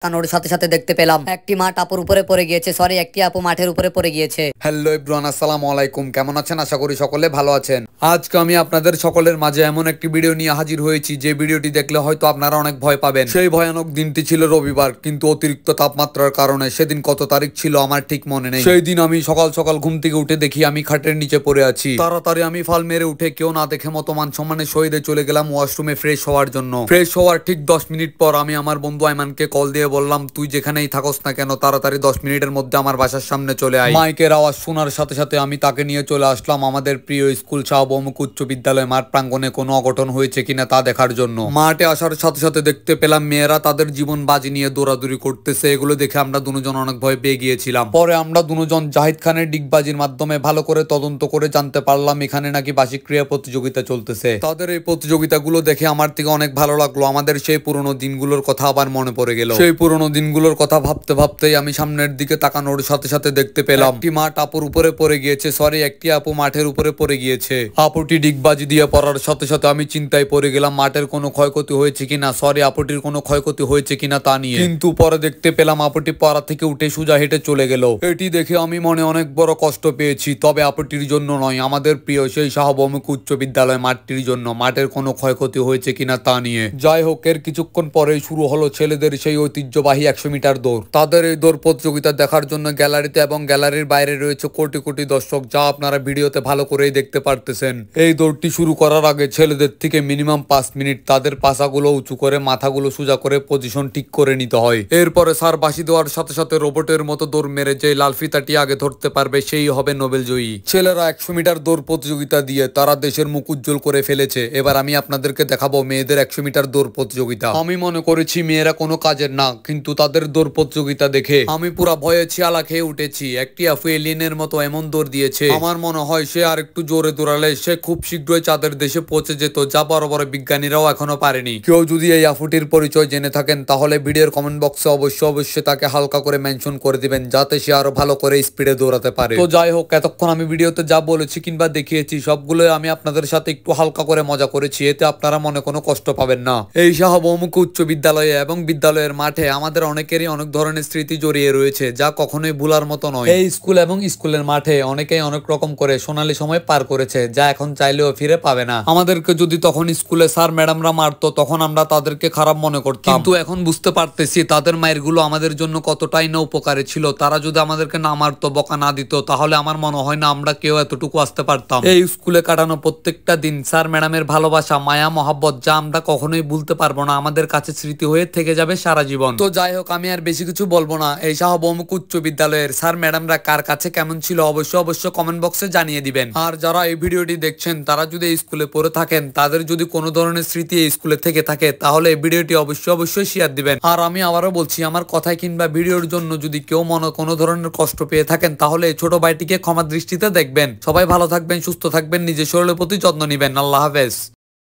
তাকানোর সাথে সাথে দেখতে পেলাম একটি মা টাপুর উপরে পড়ে গিয়েছে, সরি একটি আপু মাঠের উপরে পড়ে গিয়েছে। হ্যালো এভরিওয়ান, আসসালামু আলাইকুম। কেমন আছেন? আশা করি সকলে ভালো আছেন। আজকে আমি আপনাদের সকলের মাঝে এমন একটি ভিডিও নিয়ে হাজির হয়েছি যে ভিডিওটি দেখলে হয়তো আপনারা অনেক ভয় পাবেন। সেই ভয়ানক দিনটি ছিল রবিবার, কিন্তু অতিরিক্ত তাপমাত্রার কারণে সেদিন কত তারিখ ছিল আমার ঠিক মনে নেই। সেই দিন আমি সকাল সকাল ঘুম থেকে উঠে দেখি আমি খাটের নিচে পড়ে আছি। তাড়াতাড়ি আমি ফাল মেরে উঠে কেউ না দেখে মতো মান সম্মানের সহিতে চলে গেলাম ওয়াশরুমে ফ্রেশ হওয়ার জন্য। ফ্রেশ হওয়ার ঠিক 10 মিনিট পর আমি আমার বন্ধু আইমানকে কল দিয়ে বললাম, তুই যেখানেই থাকস না কেন তাড়াতাড়ি 10 মিনিটের মধ্যে আমার বাসার সামনে চলে আয়। মাইকের আওয়াজ শোনার সাথে সাথে আমি তাকে নিয়ে চলে আসলাম আমাদের প্রিয় স্কুল শাহবৌমুখ উচ্চ বিদ্যালয় মাঠ প্রাঙ্গণে কোনো অঘটন হয়েছে কিনা তা দেখার জন্য। মাঠে আসার সাথে সাথে দেখতে পেলাম মেয়েরা তাদের জীবন বাজি নিয়ে দৌড়াদৌড়ি করতেছে। এগুলো দেখে আমরা দুজন অনেক ভয় পেয়ে গিয়েছিলাম। পরে আমরা দুজন জাহিদ খানের ডিগবাজির মাধ্যমে ভালো করে তদন্ত করে জানতে পারলাম এখানে নাকি বার্ষিক ক্রীড়া প্রতিযোগিতা চলতেছে। তাদের এই প্রতিযোগিতাগুলো দেখে আমার থেকে অনেক ভালো লাগলো। আমাদের সেই পুরনো দিনগুলোর কথা আবার মনে পড়ে গেল। সেই পুরনো দিনগুলোর কথা ভাবতে ভাবতেই আমি সামনের দিকে তাকানোর সাথে সাথে দেখতে পেলাম একটি মা টাপুর উপরে পড়ে গিয়েছে, সরি একটি আপু মাঠের উপরে পড়ে গিয়েছে। আপুটি ডিগবাজি দিয়ে পড়ার সাথে সাথে আমি চিন্তায় পড়ে গেলাম মাঠের কোনো ক্ষয়ক্ষতি হয়েছে কিনা, সরি আপুটির কোনো ক্ষয়ক্ষতি হয়েছে কিনা তা নিয়ে। কিন্তু পরে দেখতে পেলাম আপুটি পড়া থেকে উঠে সোজা হেঁটে চলে গেল। এটি দেখে আমি মনে অনেক বড় কষ্ট পেয়েছি, তবে আপুটির জন্য নয়, আমাদের প্রিয় সেই শাহবৌমুখ উচ্চ বিদ্যালয় মাঠটির জন্য। মাঠের কোনো ক্ষয়ক্ষতি হয়েছে কিনা তা নিয়ে। যাই হোক, এর কিছুক্ষণ পরেই শুরু হলো ছেলেদের সেই ঐতিহ্যবাহী 100 মিটার দৌড়। তাদের এই দৌড় প্রতিযোগিতা দেখার জন্য গ্যালারিতে এবং গ্যালারির বাইরে রয়েছে কোটি কোটি দর্শক, যা আপনারা ভিডিওতে ভালো করেই দেখতে পারতেছেন। এই দৌড়টি শুরু করার আগে ছেলেদের থেকে মিনিমাম 5 মিনিট তাদের পাছাগুলো উঁচু করে মাথাগুলো সোজা করে পজিশন ঠিক করে নিতে হয়। এরপরে স্যার বাঁশি দেওয়ার সাথে সাথে রোবটের মতো দৌড় মেরে যে লাল ফিতাটি আগে ধরতে পারবে সেই হবে নোবেল জয়ী। ছেলেরা 100 মিটার দৌড় প্রতিযোগিতা দিয়ে তারা দেশের মুখ উজ্জ্বল করে ফেলেছে। এবার আমি আপনাদেরকে দেখাবো মেয়েদের 100 মিটার দৌড় প্রতিযোগিতা। আমি মনে করেছি মেয়েরা কোনো কাজের না, কিন্তু তাদের দৌড় প্রতিযোগিতা দেখে আমি পুরা ভয়ে ছিয়ালা খেয়ে উঠেছি। একটি আপু এলিয়েনের মতো এমন দৌড় দিয়েছে, আমার মনে হয় সে আর একটু জোরে দৌড়ালে সে খুব শীঘ্রই চাঁদের দেশে পৌঁছে যেত, যা বড় বড় বিজ্ঞানীরাও এখনো পারেনি। কেউ যদি এই আফুটির পরিচয় জেনে থাকেন তাহলে ভিডিওর কমেন্ট বক্সে অবশ্যই তাকে হালকা করে মেনশন করে দিবেন, যাতে সে আরো ভালো করে স্পিডে দৌড়াতে পারে। তো যাই হোক, এতক্ষণ আমি ভিডিওতে যা বলেছি কিংবা দেখিয়েছি সবগুলো আমি আপনাদের সাথে একটু হালকা করে মজা করেছি, এতে আপনারা মনে কোনো কষ্ট পাবেন না। এই শাহবৌমুখ উচ্চ বিদ্যালয়ে এবং বিদ্যালয়ের মাঠে আমাদের অনেকেরই অনেক ধরনের স্মৃতি জড়িয়ে রয়েছে, যা কখনোই ভুলার মতো নয়। এই স্কুল এবং স্কুলের মাঠে অনেকেই অনেক রকম করে সোনালী সময় পার করেছে, যা এখন চাইলেও ফিরে পাবে না। আমাদেরকে যদি তখন স্কুলে স্যার ম্যাডামরা মারতো তখন আমরা তাদেরকে খারাপ মনে করতাম, কিন্তু এখন বুঝতে পারতেছি তাদের মায়ের গুলো আমাদের জন্য কতটাই না উপকারে ছিল। তারা যদি আমাদেরকে না মারতো, বকা না দিত, তাহলে আমার মনে হয় না আমরা কেউ এতটুকু আসতে পারতাম। এই স্কুলে কাটানো প্রত্যেকটা দিন স্যার ম্যাডামের ভালোবাসা, মায়া, মহাব্বত, যা আমরা কখনোই ভুলতে পারবো না, আমাদের কাছে স্মৃতি হয়ে থেকে যাবে সারা জীবন। তো যাই হোক, আমি আর বেশি কিছু বলবো না। এই শাহবৌমুখ উচ্চ বিদ্যালয়ের স্যার ম্যাডামরা কার কাছে কেমন ছিল অবশ্যই কমেন্ট বক্সে জানিয়ে দিবেন। আর যারা এই ভিডিওটি দেখছেন তারা যদি এই স্কুলে পড়ে থাকেন, তাদের যদি কোনো ধরনের স্মৃতি এই স্কুলে থেকে থাকে তাহলে এই ভিডিওটি অবশ্যই শেয়ার দিবেন। আর আমি আবারও বলছি, আমার কথায় কিংবা ভিডিওর জন্য যদি কেউ মনে কোনো ধরনের কষ্ট পেয়ে থাকেন তাহলে এই ছোট ভাইটিকে ক্ষমা দৃষ্টিতে দেখবেন। সবাই ভালো থাকবেন, সুস্থ থাকবেন, নিজের শরীরের প্রতি যত্ন নিবেন। আল্লাহ হাফেজ।